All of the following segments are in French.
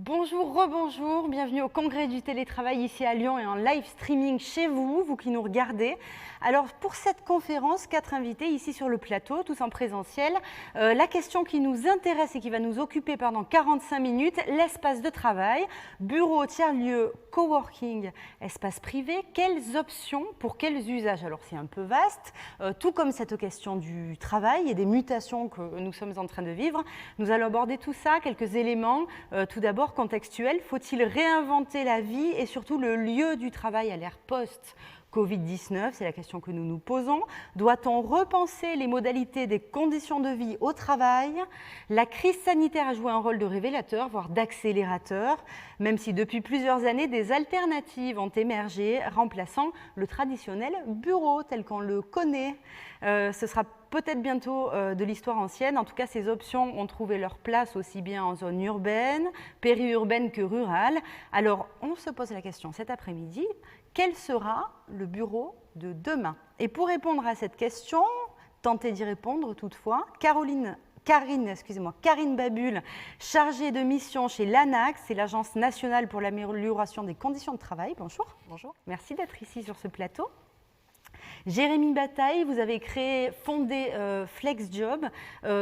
Bonjour, rebonjour, bienvenue au congrès du télétravail ici à Lyon et en live streaming chez vous, vous qui nous regardez. Alors pour cette conférence, 4 invités ici sur le plateau, tous en présentiel. La question qui nous intéresse et qui va nous occuper pendant 45 minutes, l'espace de travail, bureau, tiers-lieu, coworking, espace privé, quelles options pour quels usages? Alors c'est un peu vaste, tout comme cette question du travail et des mutations que nous sommes en train de vivre. Nous allons aborder tout ça, quelques éléments. Tout d'abord, contextuel, faut-il réinventer la vie et surtout le lieu du travail à l'ère post-Covid-19? C'est la question que nous nous posons. Doit-on repenser les modalités des conditions de vie au travail? La crise sanitaire a joué un rôle de révélateur, voire d'accélérateur, même si depuis plusieurs années, des alternatives ont émergé, remplaçant le traditionnel bureau tel qu'on le connaît. Ce sera peut-être bientôt de l'histoire ancienne. En tout cas, ces options ont trouvé leur place aussi bien en zone urbaine, périurbaine que rurale. Alors, on se pose la question cet après-midi, quel sera le bureau de demain? Et pour répondre à cette question, tentez d'y répondre toutefois, Karine Babul, chargée de mission chez l'ANAC, c'est l'Agence nationale pour l'amélioration des conditions de travail. Bonjour. Bonjour. Merci d'être ici sur ce plateau. Jérémy Bataille, vous avez fondé FlexJob,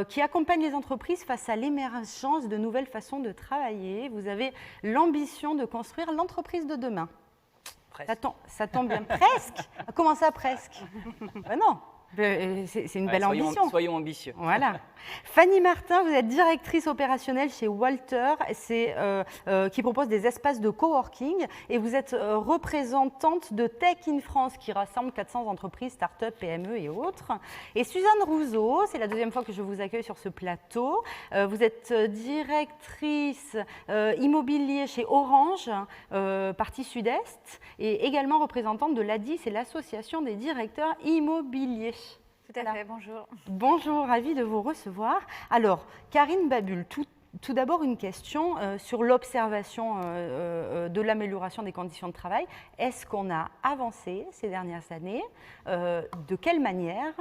qui accompagne les entreprises face à l'émergence de nouvelles façons de travailler. Vous avez l'ambition de construire l'entreprise de demain. Presque. Ça tombe bien. Presque? Comment ça, presque? Non. C'est une belle ambition. Soyons ambitieux. Voilà. Fanny Martin, vous êtes directrice opérationnelle chez Walter, qui propose des espaces de coworking, et vous êtes représentante de Tech in France, qui rassemble 400 entreprises, start-up, PME et autres. Et Suzanne Rousseau, c'est la deuxième fois que je vous accueille sur ce plateau. Vous êtes directrice immobilier chez Orange, partie Sud-Est, et également représentante de l'ADI, c'est l'association des directeurs immobiliers. Tout à fait, bonjour. Bonjour, ravie de vous recevoir. Alors, Karine Babul, tout d'abord une question sur l'observation de l'amélioration des conditions de travail. Est-ce qu'on a avancé ces dernières années? De quelle manière?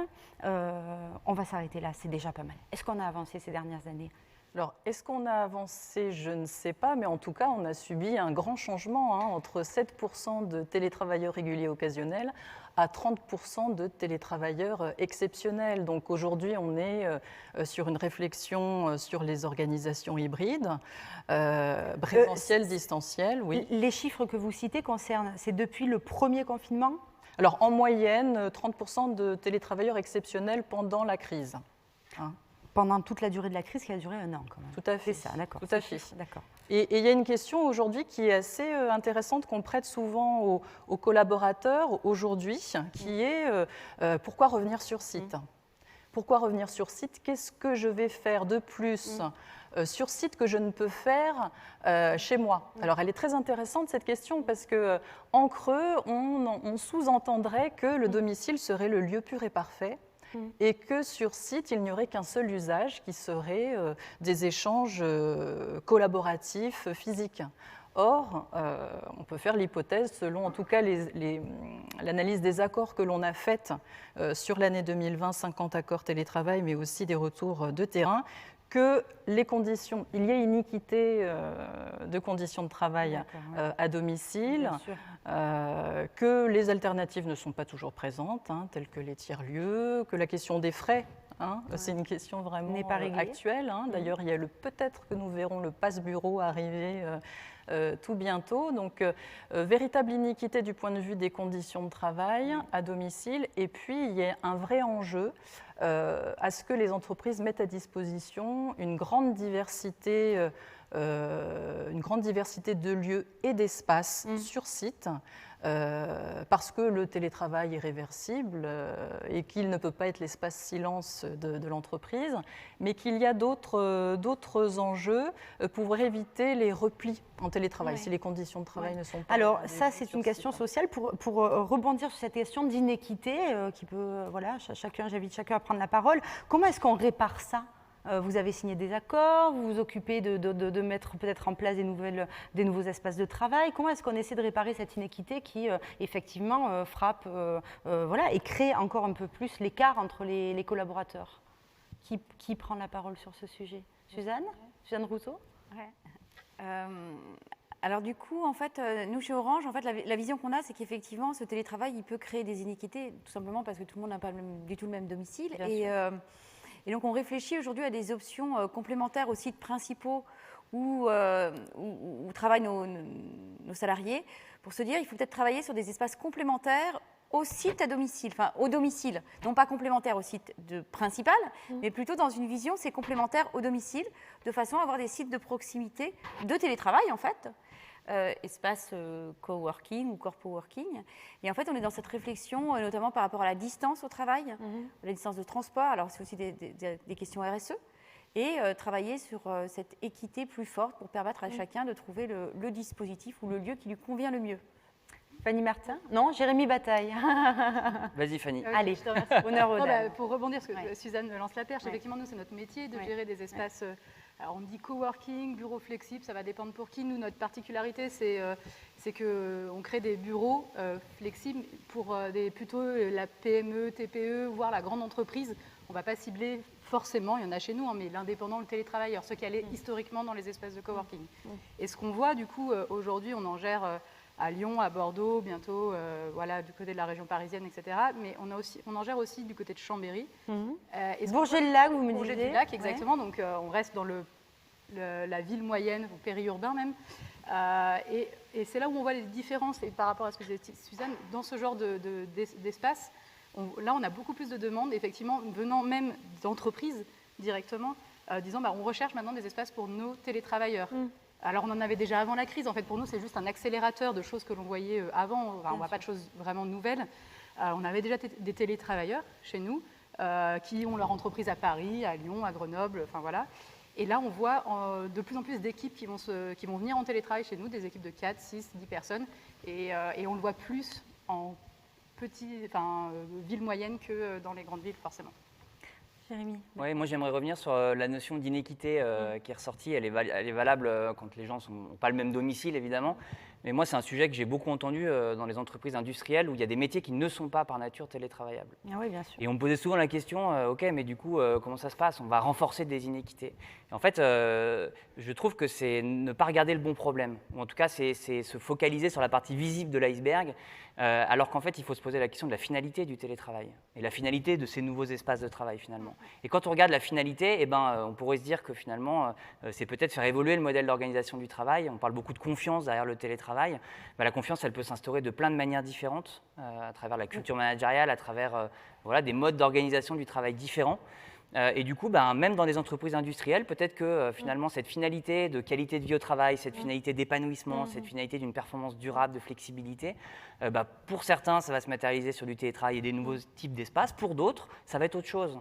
On va s'arrêter là, c'est déjà pas mal. Est-ce qu'on a avancé ces dernières années? Alors, est-ce qu'on a avancé? Je ne sais pas, mais en tout cas, on a subi un grand changement, entre 7% de télétravailleurs réguliers occasionnels à 30% de télétravailleurs exceptionnels. Donc aujourd'hui, on est sur une réflexion sur les organisations hybrides, présentielles, distancielles, oui. Les chiffres que vous citez concernent, c'est depuis le premier confinement? Alors en moyenne, 30% de télétravailleurs exceptionnels pendant la crise. Pendant toute la durée de la crise qui a duré 1 an quand même. Tout à fait. C'est ça, d'accord. Tout à fait. D'accord. Et il y a une question aujourd'hui qui est assez intéressante qu'on prête souvent aux collaborateurs aujourd'hui, qui est pourquoi revenir sur site? Pourquoi revenir sur site? Qu'est-ce que je vais faire de plus sur site que je ne peux faire chez moi? Alors elle est très intéressante cette question parce qu'en creux, on sous-entendrait que le domicile serait le lieu pur et parfait. Et que sur site, il n'y aurait qu'un seul usage qui serait des échanges collaboratifs physiques. Or, on peut faire l'hypothèse, selon en tout cas l'analyse des accords que l'on a faite sur l'année 2020, 50 accords télétravail, mais aussi des retours de terrain, que il y ait iniquité de conditions de travail à domicile, que les alternatives ne sont pas toujours présentes, telles que les tiers-lieux, que la question des frais, c'est une question vraiment actuelle. D'ailleurs, il y a peut-être que nous verrons le passe-bureau arriver tout bientôt. Donc, véritable iniquité du point de vue des conditions de travail à domicile. Et puis, il y a un vrai enjeu à ce que les entreprises mettent à disposition une grande diversité de lieux et d'espaces sur site, parce que le télétravail est réversible et qu'il ne peut pas être l'espace silence de l'entreprise, mais qu'il y a d'autres enjeux pour éviter les replis en télétravail, si les conditions de travail ne sont pas... Alors ça, c'est une question sociale. Pour rebondir sur cette question d'inéquité, qui peut, j'invite chacun à prendre la parole. Comment est-ce qu'on répare ça? Vous avez signé des accords, vous vous occupez de mettre peut-être en place des nouveaux espaces de travail. Comment est-ce qu'on essaie de réparer cette inéquité qui, effectivement, frappe et crée encore un peu plus l'écart entre les collaborateurs? Qui prend la parole sur ce sujet? Suzanne Rousseau? Alors du coup, en fait, nous chez Orange, en fait, la vision qu'on a, c'est qu'effectivement, ce télétravail, il peut créer des iniquités, tout simplement parce que tout le monde n'a pas du tout le même domicile. Et donc, on réfléchit aujourd'hui à des options complémentaires aux sites principaux où travaillent nos salariés, pour se dire, il faut peut-être travailler sur des espaces complémentaires au site à domicile, enfin au domicile, non pas complémentaire au site principal, mais plutôt dans une vision, c'est complémentaire au domicile, de façon à avoir des sites de proximité, de télétravail en fait, espace coworking ou corpo-working. Et en fait, on est dans cette réflexion, notamment par rapport à la distance au travail, la distance de transport, alors c'est aussi des questions RSE, et travailler sur cette équité plus forte pour permettre à chacun de trouver le dispositif ou le lieu qui lui convient le mieux. Fanny Martin? Non, Jérémy Bataille. Vas-y Fanny. Allez, je te remercie. Honneur aux dames. Pour rebondir, parce que Suzanne lance la perche, effectivement, nous, c'est notre métier de gérer des espaces. Alors, on dit coworking, bureau flexible, ça va dépendre pour qui. Nous, notre particularité, c'est qu'on crée des bureaux flexibles pour plutôt la PME, TPE, voire la grande entreprise. On ne va pas cibler forcément, il y en a chez nous, hein, mais l'indépendant, le télétravailleur, ceux qui allaient historiquement dans les espaces de coworking. Et ce qu'on voit, du coup, aujourd'hui, on en gère à Lyon, à Bordeaux, bientôt, voilà, du côté de la région parisienne, etc. Mais on en gère aussi du côté de Chambéry. Bourget-le-Lac, vous me disiez. Bourget-du-Lac, exactement. Donc, on reste dans la ville moyenne, ou périurbain même. Et c'est là où on voit les différences, et par rapport à ce que disait Suzanne, dans ce genre d'espace, là, on a beaucoup plus de demandes, effectivement, venant même d'entreprises directement, disant on recherche maintenant des espaces pour nos télétravailleurs. Alors, on en avait déjà avant la crise. En fait, pour nous, c'est juste un accélérateur de choses que l'on voyait avant. Enfin, on ne voit pas de choses vraiment nouvelles. On avait déjà des télétravailleurs chez nous qui ont leur entreprise à Paris, à Lyon, à Grenoble, enfin voilà. Et là, on voit de plus en plus d'équipes qui vont venir en télétravail chez nous, des équipes de 4, 6, 10 personnes. Et on le voit plus en ville moyenne que dans les grandes villes, forcément. Jérémy. Oui, moi j'aimerais revenir sur la notion d'inéquité qui est ressortie. Elle est valable quand les gens n'ont pas le même domicile, évidemment. Mais moi, c'est un sujet que j'ai beaucoup entendu dans les entreprises industrielles où il y a des métiers qui ne sont pas par nature télétravaillables. Ah oui, bien sûr. Et on me posait souvent la question, ok, mais du coup, comment ça se passe? On va renforcer des inéquités. Et en fait, je trouve que c'est ne pas regarder le bon problème. Ou en tout cas, c'est se focaliser sur la partie visible de l'iceberg, alors qu'en fait, il faut se poser la question de la finalité du télétravail et la finalité de ces nouveaux espaces de travail, finalement. Et quand on regarde la finalité, on pourrait se dire que finalement, c'est peut-être faire évoluer le modèle d'organisation du travail. On parle beaucoup de confiance derrière le télétravail. La confiance, elle peut s'instaurer de plein de manières différentes, à travers la culture managériale, à travers des modes d'organisation du travail différents. Et du coup, même dans des entreprises industrielles, peut-être que finalement, cette finalité de qualité de vie au travail, cette finalité d'épanouissement, cette finalité d'une performance durable, de flexibilité, pour certains, ça va se matérialiser sur du télétravail et des nouveaux types d'espaces. Pour d'autres, ça va être autre chose.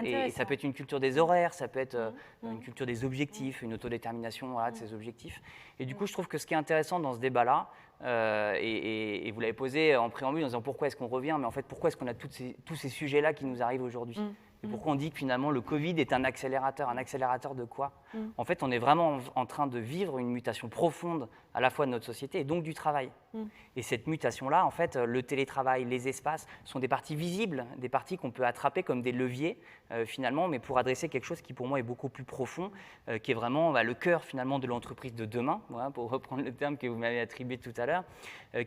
Et ça peut être une culture des horaires, ça peut être une culture des objectifs, une autodétermination de ces objectifs. Et du coup, je trouve que ce qui est intéressant dans ce débat-là, et vous l'avez posé en préambule en disant pourquoi est-ce qu'on revient, mais en fait, pourquoi est-ce qu'on a tous ces sujets-là qui nous arrivent aujourd'hui? Et pourquoi on dit que finalement le Covid est un accélérateur de quoi? En fait, on est vraiment en train de vivre une mutation profonde à la fois de notre société et donc du travail. Et cette mutation-là, en fait, le télétravail, les espaces sont des parties visibles, des parties qu'on peut attraper comme des leviers finalement, mais pour adresser quelque chose qui pour moi est beaucoup plus profond, qui est vraiment le cœur finalement de l'entreprise de demain, pour reprendre le terme que vous m'avez attribué tout à l'heure,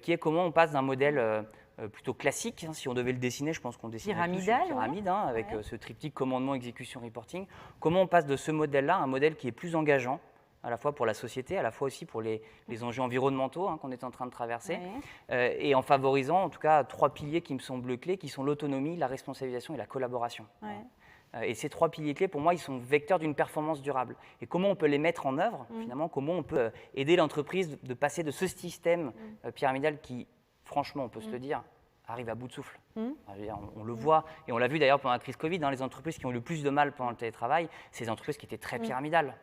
qui est comment on passe d'un modèle plutôt classique, si on devait le dessiner, je pense qu'on dessinerait tous une pyramide, avec ce triptyque commandement, exécution, reporting. Comment on passe de ce modèle-là à un modèle qui est plus engageant, à la fois pour la société, à la fois aussi pour les enjeux environnementaux qu'on est en train de traverser, et en favorisant en tout cas 3 piliers qui me semblent clés, qui sont l'autonomie, la responsabilisation et la collaboration. Et ces 3 piliers clés, pour moi, ils sont vecteurs d'une performance durable. Et comment on peut les mettre en œuvre, finalement, comment on peut aider l'entreprise de passer de ce système pyramidal qui, franchement, on peut se le dire, arrive à bout de souffle. On le voit, et on l'a vu d'ailleurs pendant la crise Covid, les entreprises qui ont eu le plus de mal pendant le télétravail, c'est les entreprises qui étaient très pyramidales,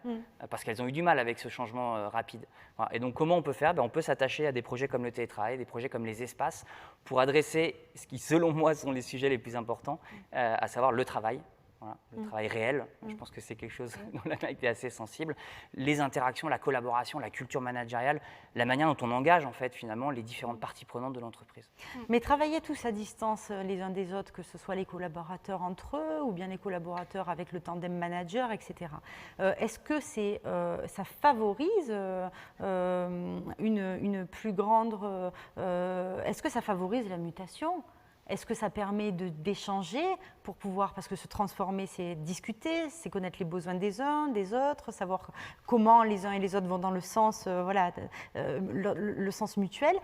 parce qu'elles ont eu du mal avec ce changement rapide. Voilà. Et donc comment on peut faire? On peut s'attacher à des projets comme le télétravail, des projets comme les espaces, pour adresser ce qui, selon moi, sont les sujets les plus importants, à savoir le travail, Voilà, le travail réel, je pense que c'est quelque chose dont la mairie est assez sensible. Les interactions, la collaboration, la culture managériale, la manière dont on engage en fait finalement les différentes parties prenantes de l'entreprise. Mais travailler tous à distance les uns des autres, que ce soit les collaborateurs entre eux ou bien les collaborateurs avec le tandem manager, etc. Est-ce que ça favorise une plus grande... est-ce que ça favorise la mutation ? Est-ce que ça permet d'échanger pour pouvoir, parce que se transformer, c'est discuter, c'est connaître les besoins des uns, des autres, savoir comment les uns et les autres vont dans le sens, le sens mutuel.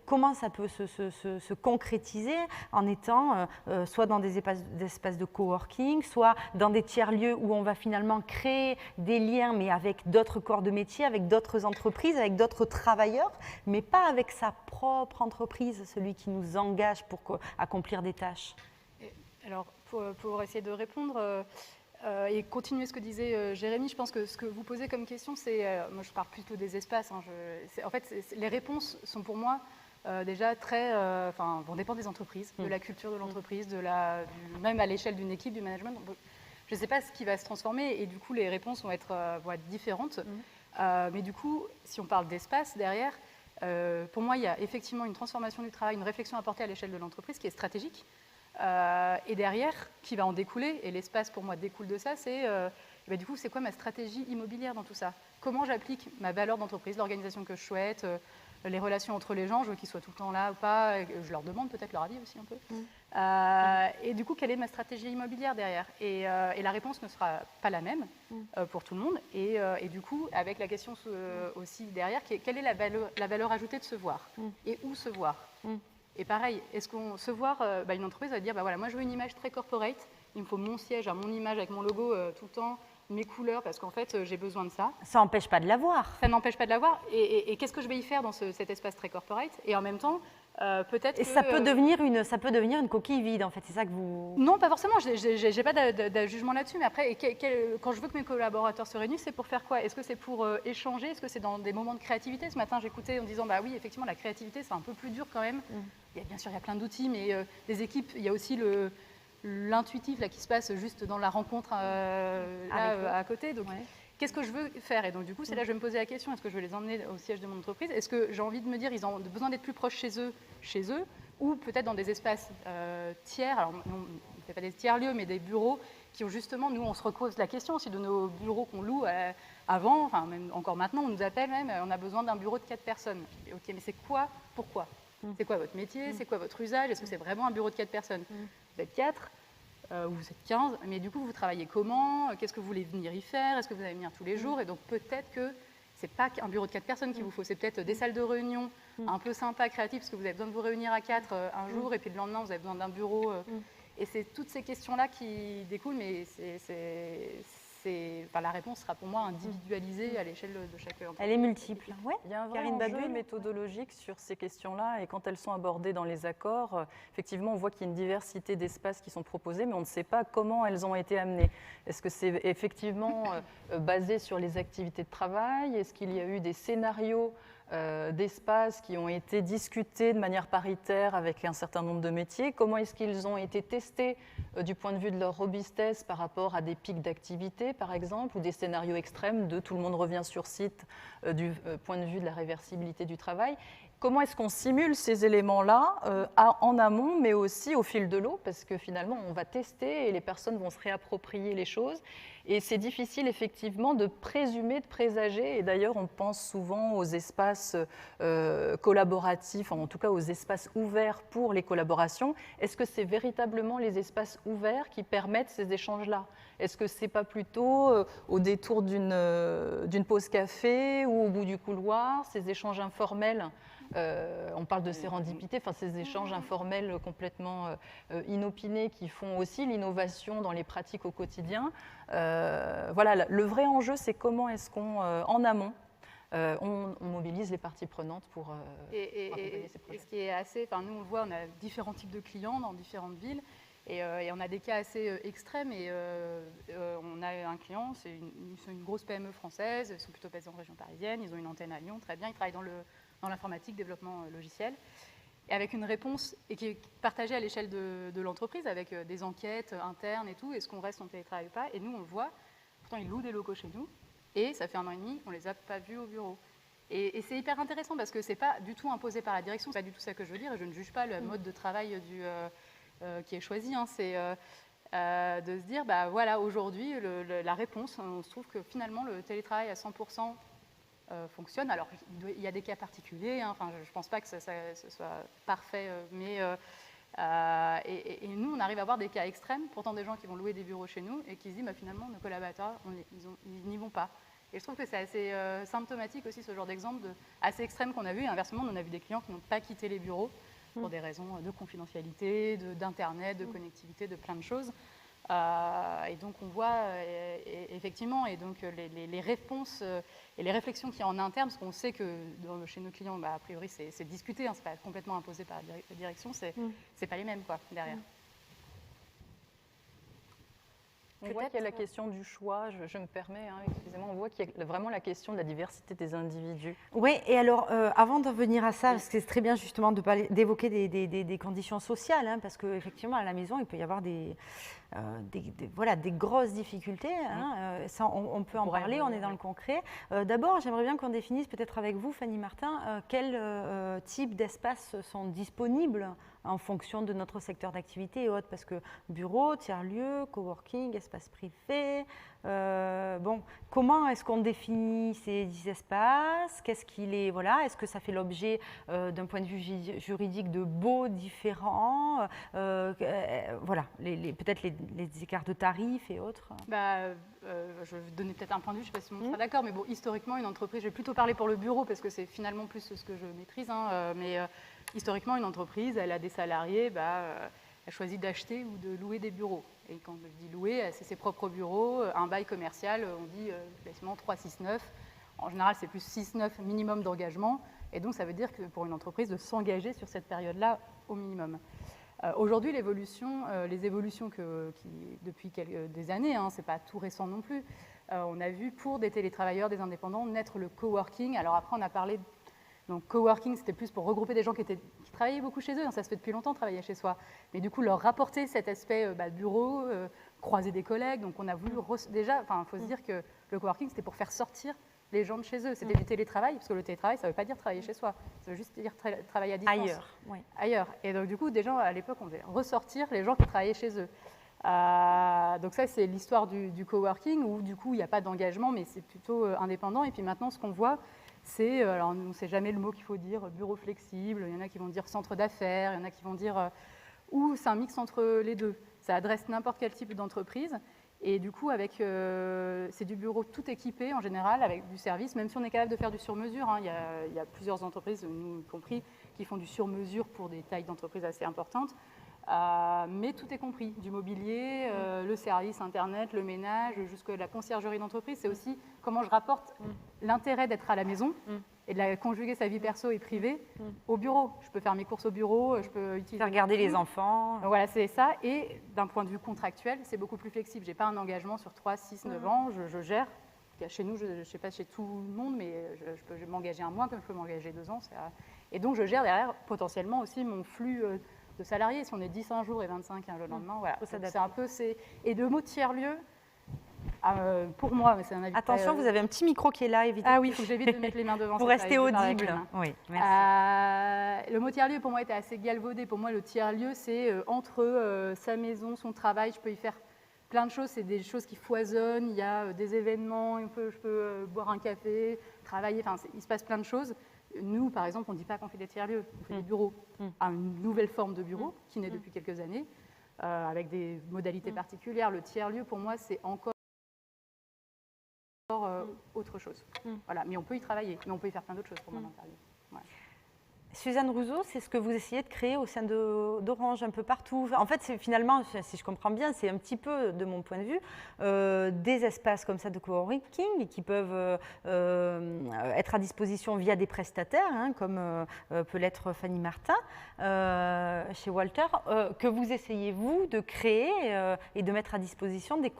Comment ça peut se concrétiser en étant soit dans des espaces de coworking, soit dans des tiers-lieux où on va finalement créer des liens, mais avec d'autres corps de métier, avec d'autres entreprises, avec d'autres travailleurs, mais pas avec sa propre entreprise, celui qui nous engage pour accomplir des tâches. Alors, pour essayer de répondre... et continuer ce que disait Jérémy, je pense que ce que vous posez comme question, c'est, moi je parle plutôt des espaces, en fait les réponses sont pour moi déjà vont dépendre des entreprises, de la culture de l'entreprise, même à l'échelle d'une équipe, du management. Je ne sais pas ce qui va se transformer et du coup les réponses vont être différentes. Mais du coup, si on parle d'espace derrière, pour moi il y a effectivement une transformation du travail, une réflexion à porter à l'échelle de l'entreprise qui est stratégique. Et derrière, qui va en découler, et l'espace pour moi découle de ça, c'est du coup, c'est quoi ma stratégie immobilière dans tout ça? Comment j'applique ma valeur d'entreprise, l'organisation que je souhaite, les relations entre les gens, je veux qu'ils soient tout le temps là ou pas, je leur demande peut-être leur avis aussi un peu. Et du coup, quelle est ma stratégie immobilière derrière? Et la réponse ne sera pas la même pour tout le monde. Et du coup, avec la question aussi derrière, quelle est la valeur ajoutée de se voir? Et où se voir? Et pareil, est-ce qu'on se voir, une entreprise va dire, voilà, moi je veux une image très corporate, il me faut mon siège, mon image avec mon logo tout le temps, mes couleurs, parce qu'en fait j'ai besoin de ça. Ça n'empêche pas de l'avoir. Ça n'empêche pas de l'avoir. Et qu'est-ce que je vais y faire dans cet espace très corporate? Et en même temps, peut-être et que... ça peut devenir une coquille vide, en fait, c'est ça que vous... Non, pas forcément, je n'ai pas de jugement là-dessus, mais après, quand je veux que mes collaborateurs se réunissent, c'est pour faire quoi? Est-ce que c'est pour échanger? Est-ce que c'est dans des moments de créativité? Ce matin, j'écoutais en disant, oui, effectivement, la créativité, c'est un peu plus dur quand même. Bien sûr, il y a plein d'outils, mais des équipes, il y a aussi l'intuitif là, qui se passe juste dans la rencontre à côté. Donc, qu'est-ce que je veux faire? Et donc, du coup, c'est là que je vais me poser la question, est-ce que je veux les emmener au siège de mon entreprise? Est-ce que j'ai envie de me dire, ils ont besoin d'être plus proches chez eux, ou peut-être dans des espaces tiers, alors on ne fait pas des tiers-lieux, mais des bureaux qui ont justement, nous, on se repose la question aussi de nos bureaux qu'on loue avant, enfin, même encore maintenant, on nous appelle même, on a besoin d'un bureau de 4 personnes. Ok, mais c'est quoi? Pourquoi? C'est quoi votre métier? C'est quoi votre usage? Est-ce que c'est vraiment un bureau de 4 personnes? Vous êtes 4 ou vous êtes 15, mais du coup, vous travaillez comment? Qu'est-ce que vous voulez venir y faire? Est-ce que vous allez venir tous les jours? Et donc, peut-être que ce n'est pas un bureau de 4 personnes qu'il vous faut, c'est peut-être des salles de réunion un peu sympas, créatives, parce que vous avez besoin de vous réunir à 4 un jour, et puis le lendemain, vous avez besoin d'un bureau. Et c'est toutes ces questions-là qui découlent, mais la réponse sera pour moi individualisée à l'échelle de chaque entreprise. Elle est multiple. Ouais. Il y a un vrai enjeu méthodologique sur ces questions-là, et quand elles sont abordées dans les accords, effectivement, on voit qu'il y a une diversité d'espaces qui sont proposés, mais on ne sait pas comment elles ont été amenées. Est-ce que c'est effectivement basé sur les activités de travail? Est-ce qu'il y a eu des scénarios d'espaces qui ont été discutés de manière paritaire avec un certain nombre de métiers? Comment est-ce qu'ils ont été testés du point de vue de leur robustesse par rapport à des pics d'activité, par exemple, ou des scénarios extrêmes de tout le monde revient sur site du point de vue de la réversibilité du travail? Comment est-ce qu'on simule ces éléments-là en amont, mais aussi au fil de l'eau? Parce que finalement, on va tester et les personnes vont se réapproprier les choses. Et c'est difficile, effectivement, de présumer, de présager. Et d'ailleurs, on pense souvent aux espaces collaboratifs, en tout cas aux espaces ouverts pour les collaborations. Est-ce que c'est véritablement les espaces ouverts qui permettent ces échanges-là? Est-ce que ce n'est pas plutôt au détour d'une pause café ou au bout du couloir, ces échanges informels? On parle de sérendipité, enfin ces échanges informels complètement inopinés qui font aussi l'innovation dans les pratiques au quotidien. Voilà, le vrai enjeu, c'est comment est-ce qu'on, en amont, on mobilise les parties prenantes pour accompagner ces projets. Et ce qui est assez, nous on le voit, on a différents types de clients dans différentes villes. Et on a des cas assez extrêmes. Et on a un client, c'est une grosse PME française, ils sont plutôt basés en région parisienne, ils ont une antenne à Lyon, très bien, ils travaillent dans l'informatique, développement logiciel. et avec une réponse et qui est partagée à l'échelle de l'entreprise avec des enquêtes internes et tout, est-ce qu'on reste en télétravail ou pas? Et nous, on le voit, pourtant ils louent des locaux chez nous, et ça fait 1 an et demi qu'on ne les a pas vus au bureau. Et c'est hyper intéressant parce que ce n'est pas du tout imposé par la direction, c'est pas du tout ça que je veux dire, et je ne juge pas le mode de travail qui est choisi, hein, c'est de se dire, bah voilà, aujourd'hui, la réponse, on se trouve que finalement le télétravail à 100% fonctionne. Alors, il y a des cas particuliers, hein, enfin, je ne pense pas que ce soit parfait, mais et nous, on arrive à avoir des cas extrêmes, pourtant des gens qui vont louer des bureaux chez nous et qui se disent, bah, finalement, nos collaborateurs, ils n'y vont pas. Et je trouve que c'est assez symptomatique aussi, ce genre d'exemple assez extrême qu'on a vu. Et inversement, on a vu des clients qui n'ont pas quitté les bureaux pour des raisons de confidentialité, d'Internet, de connectivité, de plein de choses. Et donc, on voit effectivement, et donc les réponses et les réflexions qu'il y a en interne, parce qu'on sait que chez nos clients, bah, a priori, c'est discuté, hein, c'est pas complètement imposé par la direction, c'est pas les mêmes quoi, derrière. On voit qu'il y a la question du choix, je me permets, hein, excusez-moi, on voit qu'il y a vraiment la question de la diversité des individus. Oui, et alors, avant d'en venir à ça, parce que c'est très bien justement d'évoquer des conditions sociales, hein, parce qu'effectivement, à la maison, il peut y avoir des grosses difficultés. Hein, ça, on peut en parler, on est dans le concret. D'abord, j'aimerais bien qu'on définisse peut-être avec vous, Fanny Martin, quel type d'espaces sont disponibles en fonction de notre secteur d'activité et autres, parce que bureau, tiers-lieu, coworking, espace privé, comment est-ce qu'on définit ces espaces? Qu'est-ce qu'il est, voilà, est-ce que ça fait l'objet d'un point de vue juridique de baux différents, voilà, peut-être les écarts de tarifs et autres. Je vais donner peut-être un point de vue, je ne sais pas si on sera d'accord, mais bon, historiquement, une entreprise, je vais plutôt parler pour le bureau parce que c'est finalement plus ce que je maîtrise, hein, mais historiquement, une entreprise, elle a des salariés, elle choisit d'acheter ou de louer des bureaux. Et quand je dis louer, c'est ses propres bureaux, un bail commercial, on dit quasiment 3-6-9. En général, c'est plus 6-9 minimum d'engagement. Et donc, ça veut dire que pour une entreprise, de s'engager sur cette période-là au minimum. Aujourd'hui, les évolutions depuis des années, hein, ce n'est pas tout récent non plus, on a vu pour des télétravailleurs, des indépendants, naître le coworking. Alors après, on a parlé, donc coworking, c'était plus pour regrouper des gens qui travaillaient beaucoup chez eux, hein, ça se fait depuis longtemps, travailler chez soi. Mais du coup, leur rapporter cet aspect bureau, croiser des collègues. Donc on a voulu déjà, il faut se dire que le coworking, c'était pour faire sortir les gens de chez eux. C'était du télétravail, parce que le télétravail, ça ne veut pas dire travailler chez soi, ça veut juste dire travailler à distance. Ailleurs, oui. Ailleurs. Et donc du coup, des gens, à l'époque, on devait ressortir les gens qui travaillaient chez eux. Donc ça, c'est l'histoire du coworking, où du coup, il n'y a pas d'engagement, mais c'est plutôt indépendant. Et puis maintenant, ce qu'on voit, c'est, alors on ne sait jamais le mot qu'il faut dire, bureau flexible, il y en a qui vont dire centre d'affaires, il y en a qui vont dire... ou c'est un mix entre les deux. Ça adresse n'importe quel type d'entreprise. Et du coup, c'est du bureau tout équipé en général, avec du service, même si on est capable de faire du sur-mesure. Hein. Il y a plusieurs entreprises, nous y compris, qui font du sur-mesure pour des tailles d'entreprises assez importantes. Mais tout est compris, du mobilier, le service Internet, le ménage, jusqu'à la conciergerie d'entreprise. C'est aussi comment je rapporte l'intérêt d'être à la maison et de conjuguer sa vie perso et privée au bureau. Je peux faire mes courses au bureau, je peux utiliser... Faire regarder les enfants. Voilà, c'est ça. Et d'un point de vue contractuel, c'est beaucoup plus flexible. Je n'ai pas un engagement sur 3, 6, 9 ans, je gère. Chez nous, je ne sais pas chez tout le monde, mais je peux m'engager 1 mois comme je peux m'engager 2 ans. Et donc, je gère derrière potentiellement aussi mon flux de salariés. Si on est 10 un jour et 25 le lendemain, voilà. C'est un peu... Et le mot tiers-lieu, pour moi, mais c'est un avis. Attention, vous avez un petit micro qui est là, évidemment. Ah oui, il faut que j'évite de mettre les mains devant. Pour rester audible. Oui, merci. Le mot tiers-lieu, pour moi, était assez galvaudé. Pour moi, le tiers-lieu, c'est entre sa maison, son travail. Je peux y faire plein de choses. C'est des choses qui foisonnent. Il y a des événements. Je peux boire un café, travailler. Enfin, il se passe plein de choses. Nous, par exemple, on ne dit pas qu'on fait des tiers-lieux. On fait des bureaux. Une nouvelle forme de bureau qui naît depuis quelques années, avec des modalités particulières. Le tiers-lieu, pour moi, c'est encore autre chose. Voilà. Mais on peut y travailler, mais on peut y faire plein d'autres choses pour mon interview. Voilà. Suzanne Rousseau, c'est ce que vous essayez de créer au sein d'Orange, un peu partout. En fait, finalement, si je comprends bien, c'est un petit peu, de mon point de vue, des espaces comme ça de coworking qui peuvent être à disposition via des prestataires, hein, comme peut l'être Fanny Martin chez Walter, que vous essayez, vous, de créer et de mettre à disposition des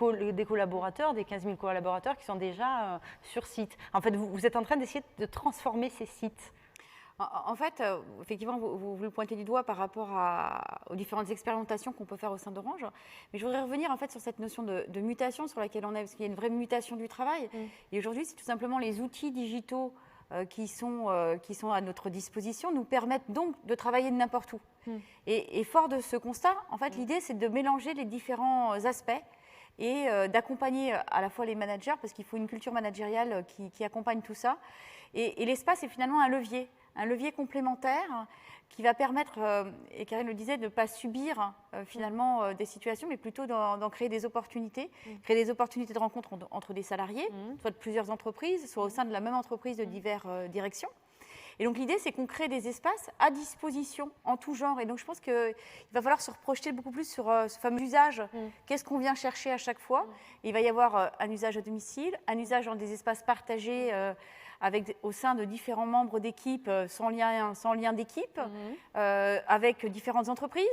collaborateurs, des 15 000 collaborateurs qui sont déjà sur site. En fait, vous êtes en train d'essayer de transformer ces sites. En fait, effectivement, vous le pointez du doigt par rapport aux différentes expérimentations qu'on peut faire au sein d'Orange. Mais je voudrais revenir en fait sur cette notion de mutation sur laquelle on est, parce qu'il y a une vraie mutation du travail. Et aujourd'hui, c'est tout simplement les outils digitaux qui sont à notre disposition nous permettent donc de travailler de n'importe où. Et fort de ce constat, en fait, l'idée, c'est de mélanger les différents aspects et d'accompagner à la fois les managers, parce qu'il faut une culture managériale qui accompagne tout ça. Et l'espace est finalement un levier complémentaire qui va permettre, et Karine le disait, de ne pas subir finalement des situations, mais plutôt d'en créer des opportunités, créer des opportunités de rencontre entre des salariés, soit de plusieurs entreprises, soit au sein de la même entreprise de diverses directions. Et donc l'idée, c'est qu'on crée des espaces à disposition en tout genre. Et donc je pense qu'il va falloir se projeter beaucoup plus sur ce fameux usage. Qu'est-ce qu'on vient chercher à chaque fois? Il va y avoir un usage à domicile, un usage dans des espaces partagés au sein de différents membres d'équipe, sans lien d'équipe, avec différentes entreprises,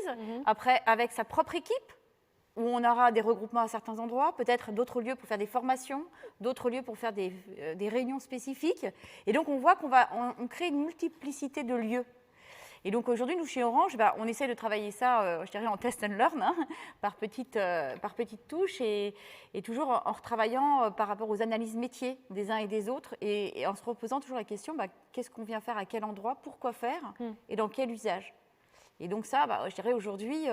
après avec sa propre équipe, où on aura des regroupements à certains endroits, peut-être d'autres lieux pour faire des formations, d'autres lieux pour faire des réunions spécifiques. Et donc, on voit qu'on crée une multiplicité de lieux. Et donc, aujourd'hui, nous, chez Orange, on essaie de travailler ça, je dirais, en test and learn, par petites touches, et toujours en retravaillant par rapport aux analyses métiers des uns et des autres, et en se reposant toujours la question, qu'est-ce qu'on vient faire à quel endroit, pourquoi faire, et dans quel usage. Et donc ça, je dirais aujourd'hui,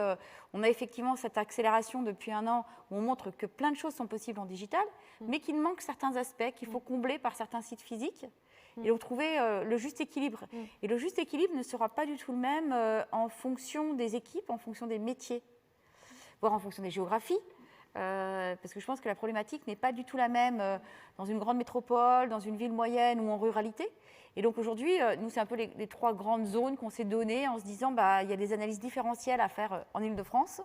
on a effectivement cette accélération depuis un an où on montre que plein de choses sont possibles en digital, mais qu'il manque certains aspects qu'il faut combler par certains sites physiques. Et donc trouver le juste équilibre. Et le juste équilibre ne sera pas du tout le même en fonction des équipes, en fonction des métiers, voire en fonction des géographies. Parce que je pense que la problématique n'est pas du tout la même dans une grande métropole, dans une ville moyenne ou en ruralité. Et donc aujourd'hui, nous, c'est un peu les trois grandes zones qu'on s'est données en se disant il y a des analyses différentielles à faire en Île-de-France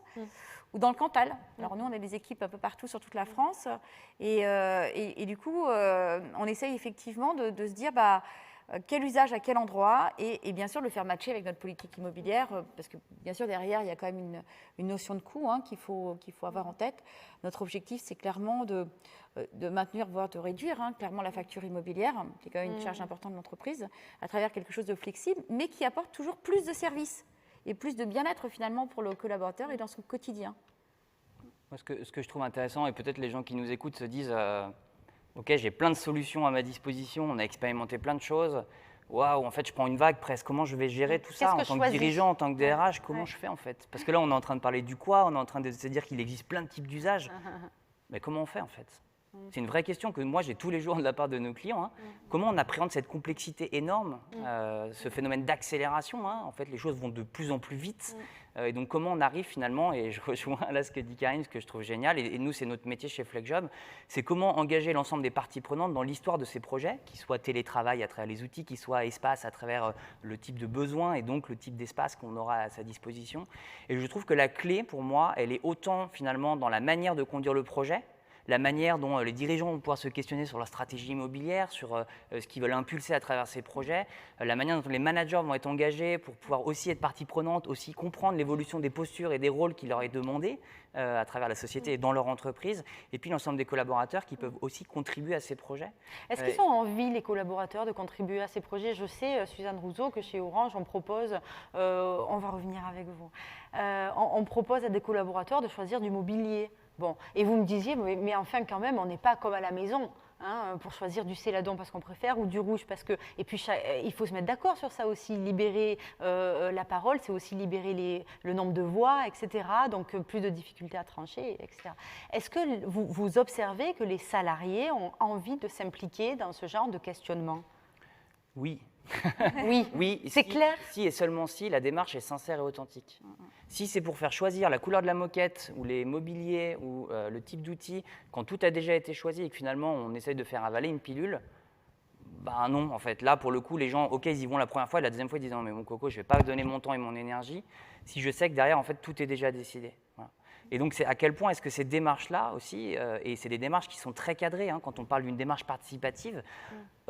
ou dans le Cantal. Alors nous, on a des équipes un peu partout sur toute la France. Et du coup, on essaye effectivement de se dire quel usage à quel endroit et bien sûr le faire matcher avec notre politique immobilière parce que bien sûr derrière il y a quand même une notion de coût qu'il faut avoir en tête. Notre objectif c'est clairement de maintenir voire de réduire clairement la facture immobilière qui est quand même une charge importante de l'entreprise à travers quelque chose de flexible mais qui apporte toujours plus de services et plus de bien-être finalement pour le collaborateur et dans son quotidien. Moi, ce que je trouve intéressant et peut-être les gens qui nous écoutent se disent ok, j'ai plein de solutions à ma disposition, on a expérimenté plein de choses. Waouh, en fait, je prends une vague presque. Comment je vais gérer tout ça en tant que dirigeant, en tant que DRH? Comment je fais en fait? Parce que là, on est en train de parler du quoi, on est en train de se dire qu'il existe plein de types d'usages. Mais comment on fait en fait? C'est une vraie question que moi j'ai tous les jours de la part de nos clients. Comment on appréhende cette complexité énorme, ce phénomène d'accélération? En fait, les choses vont de plus en plus vite. Et donc, comment on arrive finalement, et je rejoins là ce que dit Karine, ce que je trouve génial, et nous, c'est notre métier chez FlexJob, c'est comment engager l'ensemble des parties prenantes dans l'histoire de ces projets, qu'ils soient télétravail à travers les outils, qu'ils soient espace à travers le type de besoin et donc le type d'espace qu'on aura à sa disposition. Et je trouve que la clé, pour moi, elle est autant finalement dans la manière de conduire le projet, la manière dont les dirigeants vont pouvoir se questionner sur leur stratégie immobilière, sur ce qu'ils veulent impulser à travers ces projets, la manière dont les managers vont être engagés pour pouvoir aussi être partie prenante, aussi comprendre l'évolution des postures et des rôles qui leur est demandé à travers la société et dans leur entreprise, et puis l'ensemble des collaborateurs qui peuvent aussi contribuer à ces projets. Est-ce qu'ils ont envie, les collaborateurs, de contribuer à ces projets? Je sais, Suzanne Rousseau, que chez Orange, on propose, on va revenir avec vous, on propose à des collaborateurs de choisir du mobilier. Bon, et vous me disiez, mais enfin quand même, on n'est pas comme à la maison pour choisir du céladon parce qu'on préfère ou du rouge parce que... Et puis il faut se mettre d'accord sur ça aussi, libérer la parole, c'est aussi libérer le nombre de voix, etc. Donc plus de difficultés à trancher, etc. Est-ce que vous observez que les salariés ont envie de s'impliquer dans ce genre de questionnement? Oui. Oui, c'est clair. Si et seulement si la démarche est sincère et authentique. Si c'est pour faire choisir la couleur de la moquette ou les mobiliers ou le type d'outil, quand tout a déjà été choisi et que finalement on essaye de faire avaler une pilule, non, en fait. Là, pour le coup, les gens, ok, ils y vont la première fois, la deuxième fois, ils disent non, mais mon coco, je ne vais pas donner mon temps et mon énergie si je sais que derrière, en fait, tout est déjà décidé. Voilà. Et donc, c'est à quel point est-ce que ces démarches-là aussi, et c'est des démarches qui sont très cadrées, hein, quand on parle d'une démarche participative,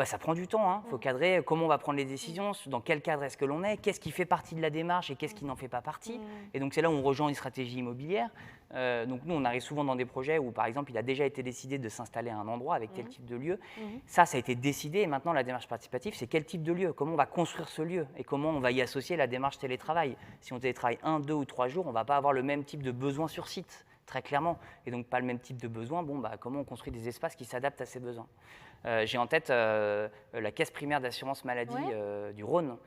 ça prend du temps. Il faut cadrer comment on va prendre les décisions, dans quel cadre est-ce que l'on est, qu'est-ce qui fait partie de la démarche et qu'est-ce qui n'en fait pas partie. Et donc, c'est là où on rejoint une stratégie immobilière. Donc, nous, on arrive souvent dans des projets où, par exemple, il a déjà été décidé de s'installer à un endroit avec tel type de lieu. Ça a été décidé. Et maintenant, la démarche participative, c'est quel type de lieu, comment on va construire ce lieu et comment on va y associer la démarche télétravail. Si on télétravaille 1, 2 ou 3 jours, on ne va pas avoir le même type de besoin sur site, très clairement. Et donc, pas le même type de besoin. Comment on construit des espaces qui s'adaptent à ces besoins. J'ai en tête la caisse primaire d'assurance maladie du Rhône,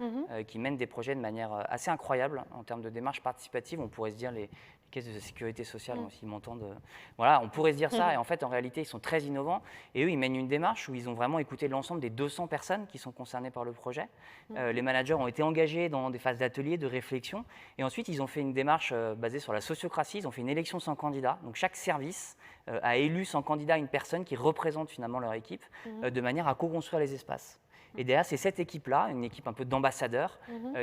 qui mène des projets de manière assez incroyable en termes de démarche participative. On pourrait se dire les caisses de sécurité sociale aussi m'entendent. Voilà, on pourrait se dire ça. Et en fait, en réalité, ils sont très innovants. Et eux, ils mènent une démarche où ils ont vraiment écouté l'ensemble des 200 personnes qui sont concernées par le projet. Les managers ont été engagés dans des phases d'atelier, de réflexion. Et ensuite, ils ont fait une démarche basée sur la sociocratie. Ils ont fait une élection sans candidat. Donc, chaque service a élu sans candidat une personne qui représente finalement leur équipe de manière à co-construire les espaces. Et derrière, c'est cette équipe-là, une équipe un peu d'ambassadeurs,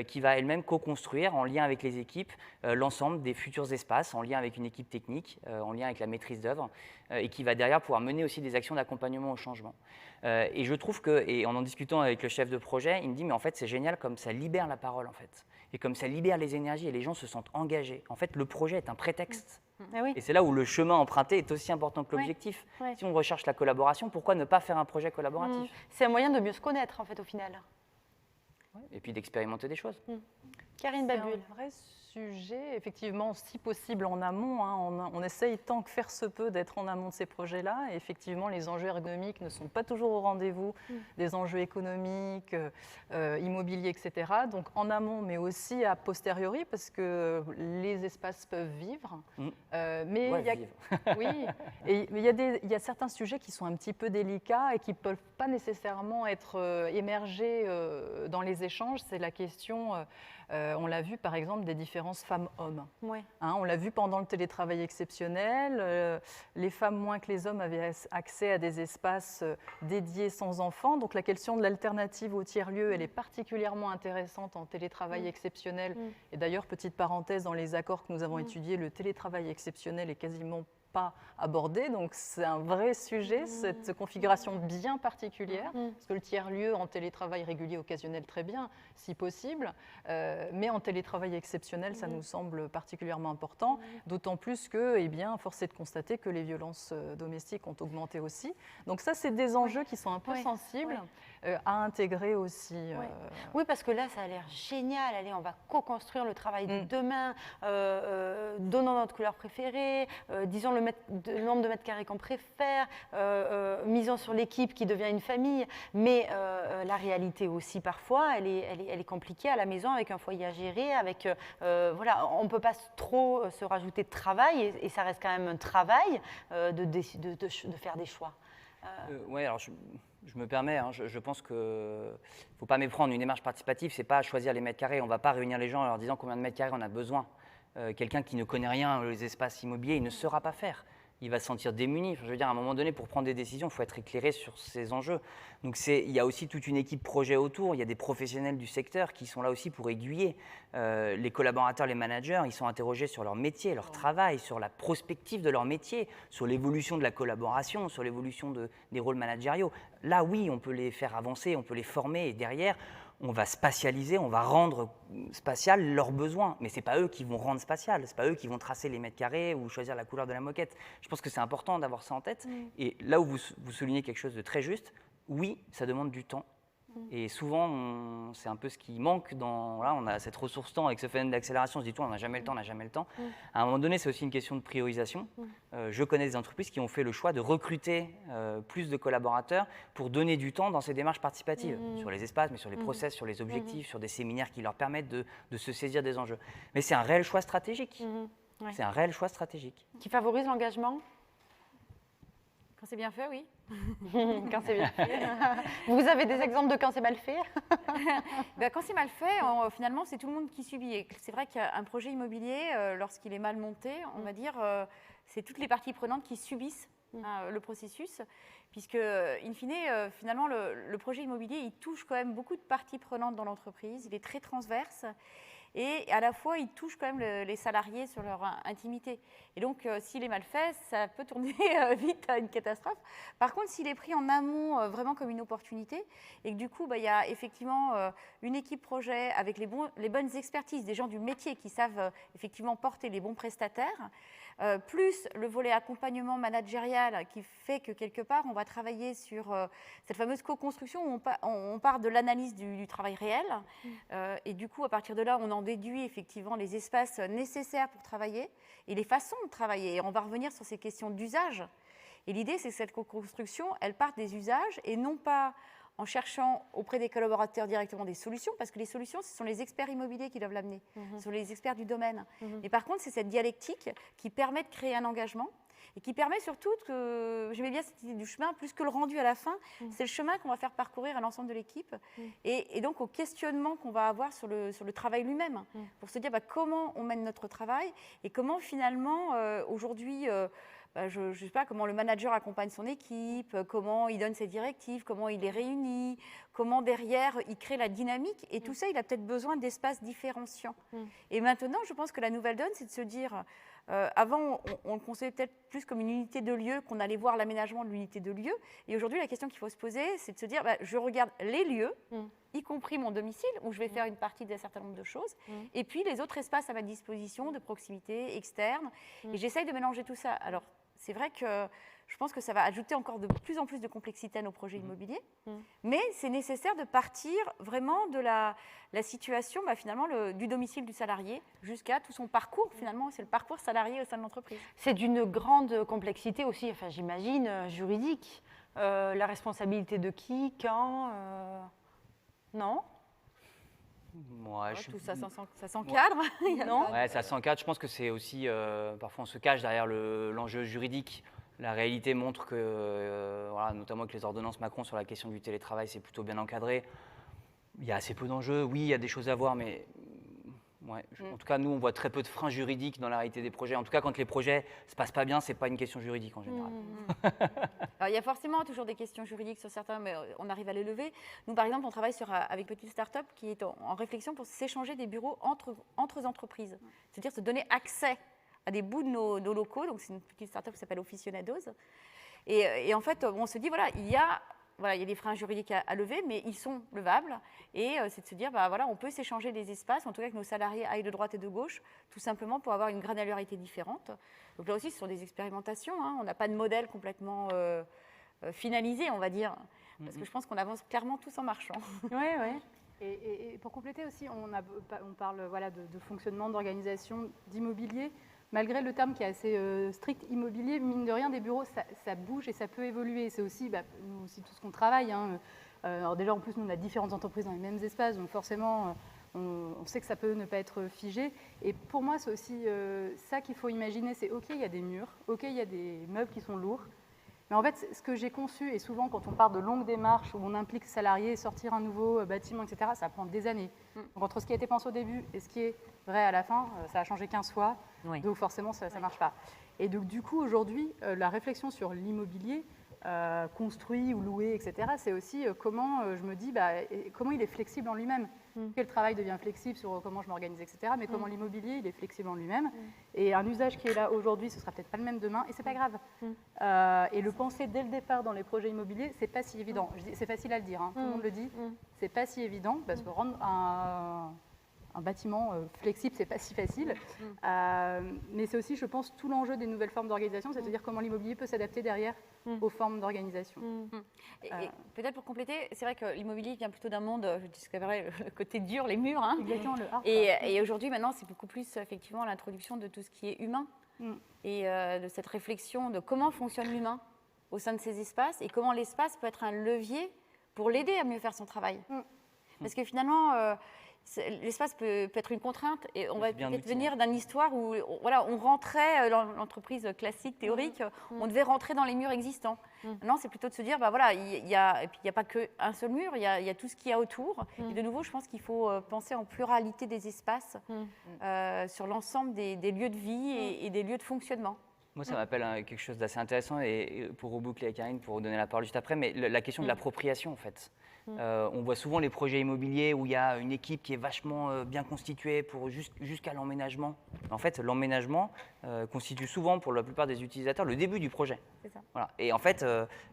qui va elle-même co-construire en lien avec les équipes l'ensemble des futurs espaces, en lien avec une équipe technique, en lien avec la maîtrise d'œuvre, et qui va derrière pouvoir mener aussi des actions d'accompagnement au changement. Et je trouve que, et en discutant avec le chef de projet, il me dit, mais en fait, c'est génial comme ça libère la parole, en fait. Et comme ça libère les énergies et les gens se sentent engagés. En fait, le projet est un prétexte. Et c'est là où le chemin emprunté est aussi important que l'objectif. Si on recherche la collaboration, pourquoi ne pas faire un projet collaboratif? C'est un moyen de mieux se connaître, en fait, au final. Et puis d'expérimenter des choses. Karine Babul. C'est un vrai sujet, effectivement, si possible en amont. On essaye tant que faire se peut d'être en amont de ces projets-là. Et effectivement, les enjeux ergonomiques ne sont pas toujours au rendez-vous, des enjeux économiques, immobiliers, etc. Donc en amont, mais aussi a posteriori, parce que les espaces peuvent vivre. Mais il y a certains sujets qui sont un petit peu délicats et qui ne peuvent pas nécessairement être émergés dans les échanges. C'est la question... on l'a vu par exemple des différences femmes-hommes. On l'a vu pendant le télétravail exceptionnel. Les femmes moins que les hommes avaient accès à des espaces dédiés sans enfants. Donc la question de l'alternative au tiers-lieu, elle est particulièrement intéressante en télétravail exceptionnel. Et d'ailleurs, petite parenthèse, dans les accords que nous avons étudiés, le télétravail exceptionnel est quasiment pas abordé, donc c'est un vrai sujet, cette configuration bien particulière, parce que le tiers-lieu en télétravail régulier occasionnel très bien, si possible, mais en télétravail exceptionnel, ça nous semble particulièrement important, d'autant plus que, force est de constater que les violences domestiques ont augmenté aussi. Donc ça, c'est des enjeux qui sont un peu sensibles à intégrer aussi. Oui, parce que là, ça a l'air génial. Allez, on va co-construire le travail de demain, donnant notre couleur préférée, disons le nombre de mètres carrés qu'on préfère, misant sur l'équipe qui devient une famille. Mais la réalité aussi, parfois, elle est compliquée à la maison avec un foyer à gérer. On ne peut pas trop se rajouter de travail et ça reste quand même un travail de faire des choix. Oui, alors je me permets, je pense qu'il ne faut pas méprendre une démarche participative, ce n'est pas choisir les mètres carrés. On ne va pas réunir les gens en leur disant combien de mètres carrés on a besoin. Quelqu'un qui ne connaît rien aux espaces immobiliers, il ne saura pas faire. Il va se sentir démuni. Je veux dire, à un moment donné, pour prendre des décisions, il faut être éclairé sur ces enjeux. Donc, il y a aussi toute une équipe projet autour. Il y a des professionnels du secteur qui sont là aussi pour aiguiller. Les collaborateurs, les managers, ils sont interrogés sur leur métier, leur travail, sur la prospective de leur métier, sur l'évolution de la collaboration, sur l'évolution des rôles managériaux. Là, oui, on peut les faire avancer, on peut les former. Et derrière, on va spatialiser, on va rendre spatial leurs besoins. Mais ce n'est pas eux qui vont rendre spatial, ce n'est pas eux qui vont tracer les mètres carrés ou choisir la couleur de la moquette. Je pense que c'est important d'avoir ça en tête. Et là où vous soulignez quelque chose de très juste, oui, ça demande du temps. Et souvent, c'est un peu ce qui manque on a cette ressource temps avec ce phénomène d'accélération, on se dit on n'a jamais le temps, on n'a jamais le temps. À un moment donné, c'est aussi une question de priorisation. Je connais des entreprises qui ont fait le choix de recruter plus de collaborateurs pour donner du temps dans ces démarches participatives, sur les espaces, mais sur les process, sur les objectifs, sur des séminaires qui leur permettent de se saisir des enjeux. Mais c'est un réel choix stratégique. C'est un réel choix stratégique. Qui favorise l'engagement? Quand c'est bien fait, oui. Quand c'est bien fait. Vous avez des exemples de quand c'est mal fait? Quand c'est mal fait, finalement, c'est tout le monde qui subit. Et c'est vrai qu'un projet immobilier, lorsqu'il est mal monté, on va dire, c'est toutes les parties prenantes qui subissent le processus, puisque, in fine, finalement, le projet immobilier, il touche quand même beaucoup de parties prenantes dans l'entreprise. Il est très transverse. et à la fois il touche quand même les salariés sur leur intimité. Et donc s'il est mal fait, ça peut tourner vite à une catastrophe. Par contre, s'il est pris en amont vraiment comme une opportunité, et que du coup il y a effectivement une équipe projet avec les bonnes expertises, des gens du métier qui savent effectivement porter les bons prestataires, plus le volet accompagnement managérial qui fait que quelque part on va travailler sur cette fameuse co-construction où on part de l'analyse du travail réel et du coup à partir de là on en déduit effectivement les espaces nécessaires pour travailler et les façons de travailler. Et on va revenir sur ces questions d'usage. Et l'idée c'est que cette co-construction elle parte des usages et non pas en cherchant auprès des collaborateurs directement des solutions, parce que les solutions, ce sont les experts immobiliers qui doivent l'amener, ce sont les experts du domaine. Et par contre, c'est cette dialectique qui permet de créer un engagement et qui permet surtout que, j'aimais bien cette idée du chemin, plus que le rendu à la fin, c'est le chemin qu'on va faire parcourir à l'ensemble de l'équipe et donc au questionnement qu'on va avoir sur le travail lui-même, pour se dire comment on mène notre travail et comment finalement, aujourd'hui, je ne sais pas comment le manager accompagne son équipe, comment il donne ses directives, comment il les réunit, comment derrière il crée la dynamique. Et tout ça, il a peut-être besoin d'espaces différenciants. Et maintenant, je pense que la nouvelle donne, c'est de se dire, avant, on le concevait peut-être plus comme une unité de lieu, qu'on allait voir l'aménagement de l'unité de lieu. Et aujourd'hui, la question qu'il faut se poser, c'est de se dire, je regarde les lieux, y compris mon domicile, où je vais faire une partie d'un certain nombre de choses, et puis les autres espaces à ma disposition, de proximité, externe. Et j'essaye de mélanger tout ça. Alors, c'est vrai que je pense que ça va ajouter encore de plus en plus de complexité à nos projets immobiliers, mais c'est nécessaire de partir vraiment de la situation, finalement, du domicile du salarié jusqu'à tout son parcours, finalement, c'est le parcours salarié au sein de l'entreprise. C'est d'une grande complexité aussi, enfin, j'imagine, juridique. La responsabilité de qui, quand non Ouais, tout ça s'encadre. Non Ouais, ça s'encadre. Je pense que c'est aussi, parfois on se cache derrière l'enjeu juridique. La réalité montre que, voilà, notamment avec les ordonnances Macron sur la question du télétravail, c'est plutôt bien encadré. Il y a assez peu d'enjeux. Oui, il y a des choses à voir, mais ouais, en tout cas, nous, on voit très peu de freins juridiques dans la réalité des projets. En tout cas, quand les projets ne se passent pas bien, ce n'est pas une question juridique en général. Alors, il y a forcément toujours des questions juridiques sur certains, mais on arrive à les lever. Nous, par exemple, on travaille avec Petite Start-up qui est en réflexion pour s'échanger des bureaux entre entreprises. C'est-à-dire se donner accès à des bouts de nos locaux. Donc, c'est une petite start-up qui s'appelle Officionados. Et en fait, on se dit, voilà, il y a des freins juridiques à lever, mais ils sont levables. Et c'est de se dire, voilà, on peut s'échanger des espaces, en tout cas que nos salariés aillent de droite et de gauche, tout simplement pour avoir une granularité différente. Donc là aussi, ce sont des expérimentations. On n'a pas de modèle complètement finalisé, on va dire, parce que je pense qu'on avance clairement tous en marchant. Oui, oui. Et pour compléter aussi, on parle de fonctionnement, d'organisation, d'immobilier. Malgré le terme qui est assez strict, immobilier, mine de rien, des bureaux, ça bouge et ça peut évoluer. C'est aussi, nous aussi tout ce qu'on travaille. Alors déjà, en plus, nous, on a différentes entreprises dans les mêmes espaces, donc forcément, on sait que ça peut ne pas être figé. Et pour moi, c'est aussi ça qu'il faut imaginer, c'est OK, il y a des murs, OK, il y a des meubles qui sont lourds. Mais en fait, ce que j'ai conçu, et souvent quand on part de longues démarches où on implique salariés, sortir un nouveau bâtiment, etc., ça prend des années. Donc entre ce qui a été pensé au début et ce qui est vrai à la fin, ça a changé 15 fois, donc forcément ça ne marche pas. Et donc du coup, aujourd'hui, la réflexion sur l'immobilier, construit ou loué, etc., c'est aussi comment je me dis, comment il est flexible en lui-même. Quel travail devient flexible sur comment je m'organise, etc., mais comment l'immobilier, il est flexible en lui-même. Et un usage qui est là aujourd'hui, ce sera peut-être pas le même demain, et c'est pas grave. Et le penser dès le départ dans les projets immobiliers, c'est pas si évident. C'est facile à le dire, tout le monde le dit, c'est pas si évident, parce que rendre un bâtiment flexible, c'est pas si facile. Mais c'est aussi, je pense, tout l'enjeu des nouvelles formes d'organisation, c'est-à-dire comment l'immobilier peut s'adapter derrière aux formes d'organisation. Et peut-être pour compléter, c'est vrai que l'immobilier vient plutôt d'un monde, je discuterai le côté dur, les murs. Exactement, le hard. Et aujourd'hui, maintenant, c'est beaucoup plus effectivement l'introduction de tout ce qui est humain et de cette réflexion de comment fonctionne l'humain au sein de ces espaces et comment l'espace peut être un levier pour l'aider à mieux faire son travail. Parce que finalement, l'espace peut être une contrainte et on va peut-être venir d'une histoire où on rentrait dans l'entreprise classique, théorique, on devait rentrer dans les murs existants. Maintenant, c'est plutôt de se dire, il n'y a pas qu'un seul mur, il y a tout ce qu'il y a autour. Et de nouveau, je pense qu'il faut penser en pluralité des espaces sur l'ensemble des lieux de vie et des lieux de fonctionnement. Moi, ça m'appelle quelque chose d'assez intéressant, et pour reboucler à Karine, pour donner la parole juste après, mais la question de l'appropriation, en fait. On voit souvent les projets immobiliers où il y a une équipe qui est vachement bien constituée jusqu'à l'emménagement. En fait, l'emménagement constitue souvent, pour la plupart des utilisateurs, le début du projet. C'est ça. Voilà. Et en fait,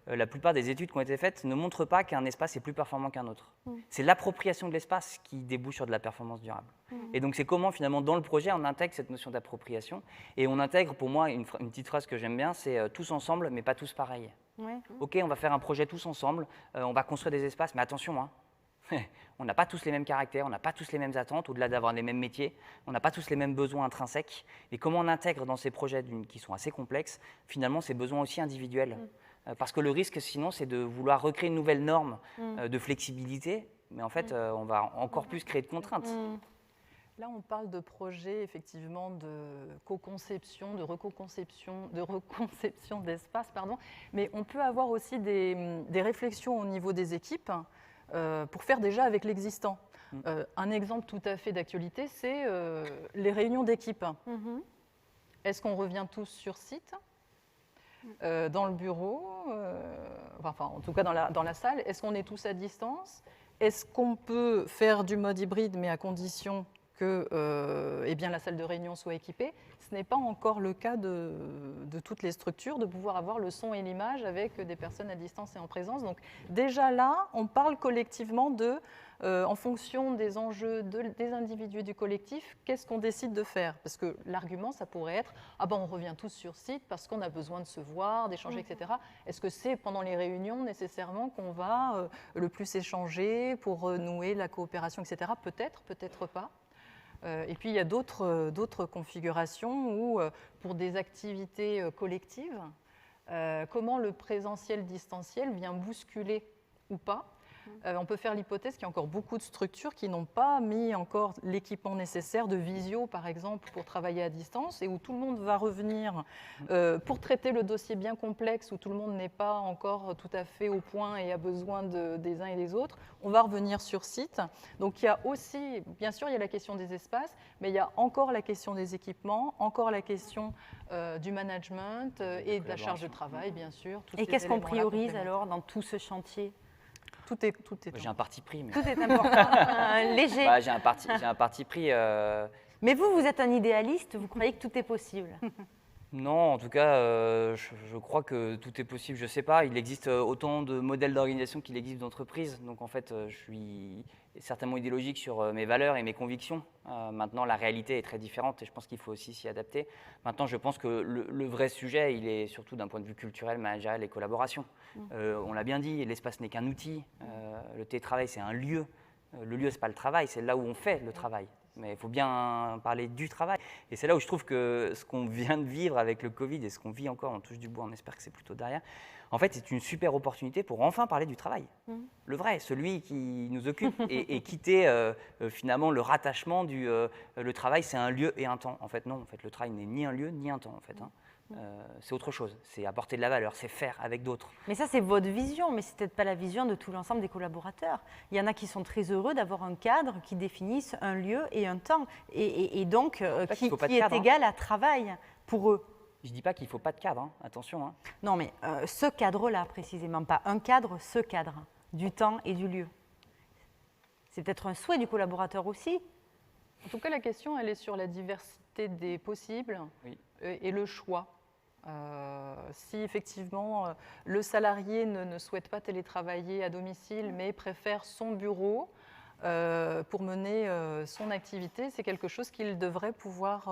la plupart des études qui ont été faites ne montrent pas qu'un espace est plus performant qu'un autre. C'est l'appropriation de l'espace qui débouche sur de la performance durable. Et donc, c'est comment, finalement, dans le projet, on intègre cette notion d'appropriation. Et on intègre, pour moi, une petite phrase que j'aime bien, c'est tous ensemble, mais pas tous pareils. Ouais. Ok, on va faire un projet tous ensemble, on va construire des espaces, mais attention, hein, on n'a pas tous les mêmes caractères, on n'a pas tous les mêmes attentes, au-delà d'avoir les mêmes métiers, on n'a pas tous les mêmes besoins intrinsèques. Et comment on intègre dans ces projets qui sont assez complexes, finalement, ces besoins aussi individuels. Parce que le risque, sinon, c'est de vouloir recréer une nouvelle norme de flexibilité, mais en fait, on va encore plus créer de contraintes. Là, on parle de projets effectivement de co-conception, de reconception d'espace, mais on peut avoir aussi des réflexions au niveau des équipes pour faire déjà avec l'existant. Un exemple tout à fait d'actualité, c'est les réunions d'équipe. Est-ce qu'on revient tous sur site dans le bureau, enfin en tout cas dans la salle? Est-ce qu'on est tous à distance? Est-ce qu'on peut faire du mode hybride, mais à condition que eh bien, la salle de réunion soit équipée? Ce n'est pas encore le cas de toutes les structures, de pouvoir avoir le son et l'image avec des personnes à distance et en présence. Donc déjà là, on parle collectivement en fonction des enjeux des individus du collectif, qu'est-ce qu'on décide de faire? Parce que l'argument, ça pourrait être « Ah ben, on revient tous sur site parce qu'on a besoin de se voir, d'échanger, etc. » Est-ce que c'est pendant les réunions nécessairement qu'on va le plus échanger pour nouer la coopération, etc. Peut-être, peut-être pas. Et puis, il y a d'autres configurations où, pour des activités collectives, comment le présentiel-distanciel vient bousculer ou pas. On peut faire l'hypothèse qu'il y a encore beaucoup de structures qui n'ont pas mis encore l'équipement nécessaire de visio, par exemple, pour travailler à distance, et où tout le monde va revenir pour traiter le dossier bien complexe, où tout le monde n'est pas encore tout à fait au point et a besoin des uns et des autres. On va revenir sur site. Donc il y a aussi, bien sûr, il y a la question des espaces, mais il y a encore la question des équipements, encore la question du management et de la charge de travail, bien sûr. Et qu'est-ce qu'on priorise alors dans tout ce chantier? Tout est J'ai un parti pris. Mais... Tout est important. Léger. Bah, j'ai un parti pris. Mais vous êtes un idéaliste, vous croyez que tout est possible? Non, en tout cas, je crois que tout est possible. Je ne sais pas, il existe autant de modèles d'organisation qu'il existe d'entreprises. Donc en fait, je suis certainement idéologique sur mes valeurs et mes convictions. Maintenant, la réalité est très différente et je pense qu'il faut aussi s'y adapter. Maintenant, je pense que le vrai sujet, il est surtout d'un point de vue culturel, managérial et collaboration. On l'a bien dit, l'espace n'est qu'un outil. Le télétravail, c'est un lieu. Le lieu, ce n'est pas le travail, c'est là où on fait le travail. Mais il faut bien parler du travail. Et c'est là où je trouve que ce qu'on vient de vivre avec le Covid et ce qu'on vit encore, on touche du bois, on espère que c'est plutôt derrière, en fait, c'est une super opportunité pour enfin parler du travail. Le vrai, celui qui nous occupe et quitter finalement le rattachement le travail, c'est un lieu et un temps. En fait, non, en fait, le travail n'est ni un lieu ni un temps, en fait. C'est autre chose, c'est apporter de la valeur, c'est faire avec d'autres. Mais ça, c'est votre vision, mais c'est peut-être pas la vision de tout l'ensemble des collaborateurs. Il y en a qui sont très heureux d'avoir un cadre qui définisse un lieu et un temps, et donc qui est égal à travail pour eux. Je ne dis pas qu'il ne faut pas de cadre, attention. Non, mais ce cadre-là, précisément, pas un cadre, ce cadre, du temps et du lieu. C'est peut-être un souhait du collaborateur aussi. En tout cas, la question, elle est sur la diversité des possibles et le choix. Si effectivement le salarié ne souhaite pas télétravailler à domicile mais préfère son bureau pour mener son activité, c'est quelque chose qu'il devrait pouvoir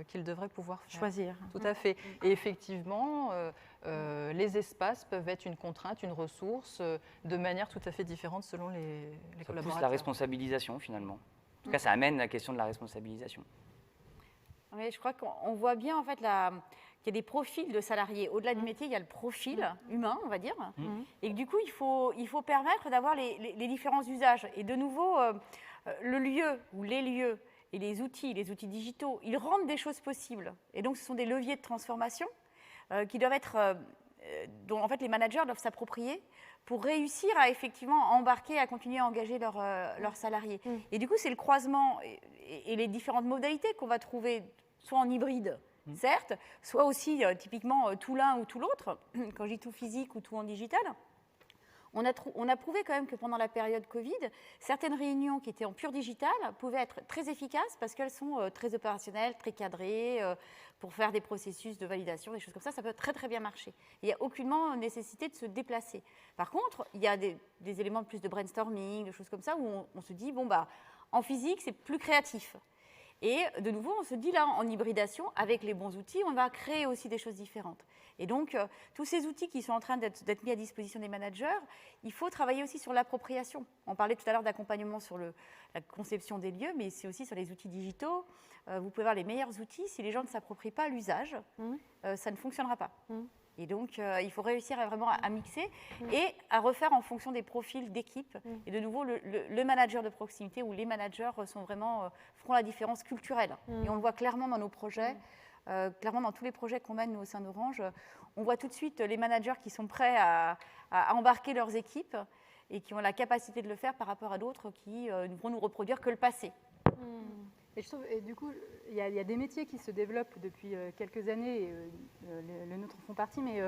faire. Choisir. Tout à fait. Et effectivement, les espaces peuvent être une contrainte, une ressource, de manière tout à fait différente selon les collaborateurs. Ça pousse la responsabilisation finalement. En tout cas, ça amène la question de la responsabilisation. Oui, je crois qu'on voit bien en fait qu'il y a des profils de salariés. Au-delà du métier, il y a le profil humain, on va dire. Et que, du coup, il faut permettre d'avoir les différents usages. Et de nouveau, le lieu ou les lieux et les outils digitaux, ils rendent des choses possibles. Et donc, ce sont des leviers de transformation qui doivent être, dont en fait les managers doivent s'approprier pour réussir à effectivement embarquer, à continuer à engager leurs salariés. Et du coup, c'est le croisement et les différentes modalités qu'on va trouver, soit en hybride, certes, soit aussi typiquement tout l'un ou tout l'autre, quand je dis tout physique ou tout en digital. On a prouvé quand même que pendant la période Covid, certaines réunions qui étaient en pur digital pouvaient être très efficaces parce qu'elles sont très opérationnelles, très cadrées, pour faire des processus de validation, des choses comme ça peut très très bien marcher. Il n'y a aucunement nécessité de se déplacer. Par contre, il y a des éléments de plus de brainstorming, des choses comme ça, où on se dit, bon, bah, en physique, c'est plus créatif. Et de nouveau, on se dit là, en hybridation, avec les bons outils, on va créer aussi des choses différentes. Et donc, tous ces outils qui sont en train d'être mis à disposition des managers, il faut travailler aussi sur l'appropriation. On parlait tout à l'heure d'accompagnement sur la conception des lieux, mais c'est aussi sur les outils digitaux. Vous pouvez avoir les meilleurs outils, si les gens ne s'approprient pas l'usage, ça ne fonctionnera pas. Et donc, il faut réussir vraiment à mixer et à refaire en fonction des profils d'équipe. Et de nouveau, le manager de proximité ou les managers feront la différence culturelle. Et on le voit clairement dans nos projets, clairement dans tous les projets qu'on mène nous, au sein d'Orange. On voit tout de suite les managers qui sont prêts à embarquer leurs équipes et qui ont la capacité de le faire par rapport à d'autres qui ne vont nous reproduire que le passé. Et du coup, il y a des métiers qui se développent depuis quelques années, et les nôtres en font partie, mais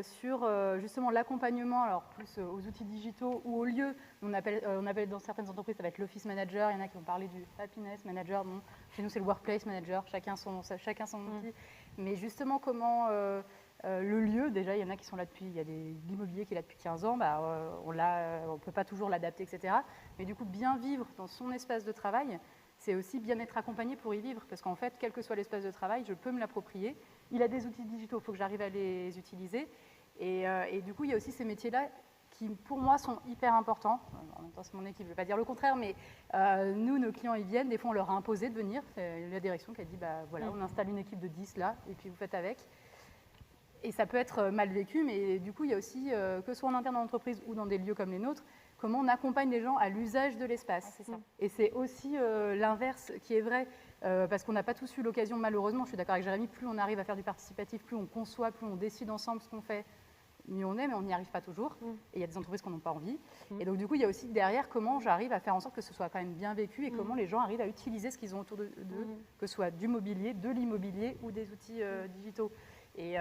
sur justement l'accompagnement, alors plus aux outils digitaux ou aux lieux. On appelle dans certaines entreprises, ça va être l'office manager, il y en a qui vont parler du happiness manager, bon, chez nous c'est le workplace manager, chacun son outil. Mais justement, comment le lieu, déjà, il y en a qui sont là depuis, il y a l'immobilier qui est là depuis 15 ans, on ne peut pas toujours l'adapter, etc. Mais du coup, bien vivre dans son espace de travail, c'est aussi bien être accompagné pour y vivre, parce qu'en fait, quel que soit l'espace de travail, je peux me l'approprier. Il a des outils digitaux, il faut que j'arrive à les utiliser. Et du coup, il y a aussi ces métiers-là qui, pour moi, sont hyper importants. En même temps, c'est mon équipe, je ne vais pas dire le contraire, mais nous, nos clients, ils viennent, des fois, on leur a imposé de venir. C'est la direction qui a dit, voilà, on installe une équipe de 10 là, et puis vous faites avec. Et ça peut être mal vécu, mais du coup, il y a aussi, que ce soit en interne dans l'entreprise ou dans des lieux comme les nôtres, comment on accompagne les gens à l'usage de l'espace. Et c'est aussi l'inverse qui est vrai, parce qu'on n'a pas tous eu l'occasion, malheureusement, je suis d'accord avec Jérémy, plus on arrive à faire du participatif, plus on conçoit, plus on décide ensemble ce qu'on fait, mieux on est, mais on n'y arrive pas toujours. Et il y a des entreprises qui n'en ont pas envie. Et donc, du coup, il y a aussi derrière comment j'arrive à faire en sorte que ce soit quand même bien vécu et comment les gens arrivent à utiliser ce qu'ils ont autour d'eux, que ce soit du mobilier, de l'immobilier ou des outils digitaux. Et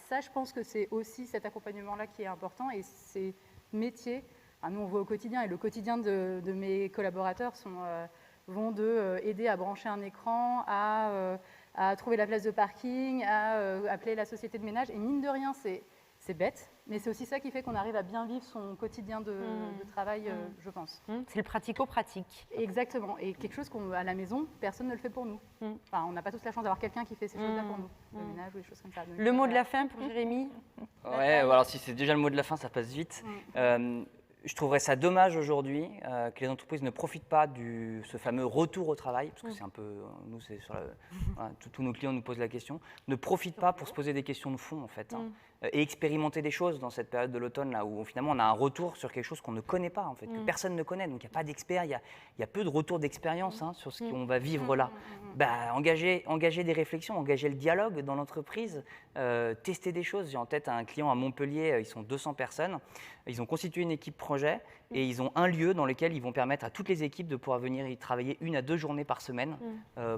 ça, je pense que c'est aussi cet accompagnement-là qui est important. Et ces métiers, nous, on voit au quotidien, et le quotidien de mes collaborateurs vont aider à brancher un écran, à trouver la place de parking, à appeler la société de ménage. Et mine de rien, c'est bête, mais c'est aussi ça qui fait qu'on arrive à bien vivre son quotidien de travail, je pense. C'est le pratico-pratique. Exactement. Et quelque chose qu'à la maison, personne ne le fait pour nous. Enfin, on n'a pas tous la chance d'avoir quelqu'un qui fait ces choses-là pour nous. Le ménage ou des choses comme ça. Donc, le mot de la fin pour Jérémy? Ouais, alors si c'est déjà le mot de la fin, ça passe vite. Je trouverais ça dommage aujourd'hui que les entreprises ne profitent pas de ce fameux retour au travail, parce que c'est un peu, nous, c'est sur voilà, tous nos clients nous posent la question, ne profitent pas pour se poser des questions de fond en fait, et expérimenter des choses dans cette période de l'automne là où finalement on a un retour sur quelque chose qu'on ne connaît pas en fait, que personne ne connaît, donc il n'y a pas d'experts, il y a peu de retour d'expérience sur ce qu'on va vivre là. Engager des réflexions, engager le dialogue dans l'entreprise, tester des choses. J'ai en tête un client à Montpellier, ils sont 200 personnes, ils ont constitué une équipe projet et ils ont un lieu dans lequel ils vont permettre à toutes les équipes de pouvoir venir y travailler 1 à 2 journées par semaine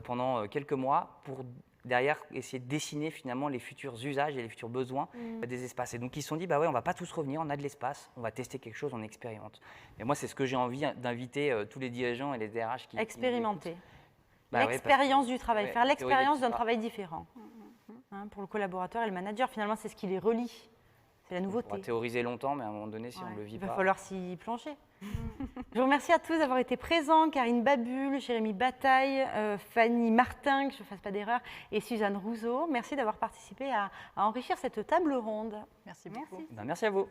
pendant quelques mois pour derrière essayer de dessiner finalement les futurs usages et les futurs besoins des espaces. Et donc ils se sont dit, on va pas tous revenir, on a de l'espace, on va tester quelque chose, on expérimente. Et moi, c'est ce que j'ai envie d'inviter tous les dirigeants et les DRH qui expérimenter. L'expérience du travail, faire l'expérience d'un travail différent. Pour le collaborateur et le manager, finalement, c'est ce qui les relie. C'est la nouveauté. On va théoriser longtemps, mais à un moment donné, si on ne le vit pas... Il va falloir s'y plonger. Je vous remercie à tous d'avoir été présents. Karine Babul, Jérémy Bataille, Fanny Martin, que je ne fasse pas d'erreur, et Suzanne Rousseau. Merci d'avoir participé à enrichir cette table ronde. Merci beaucoup. Merci à vous.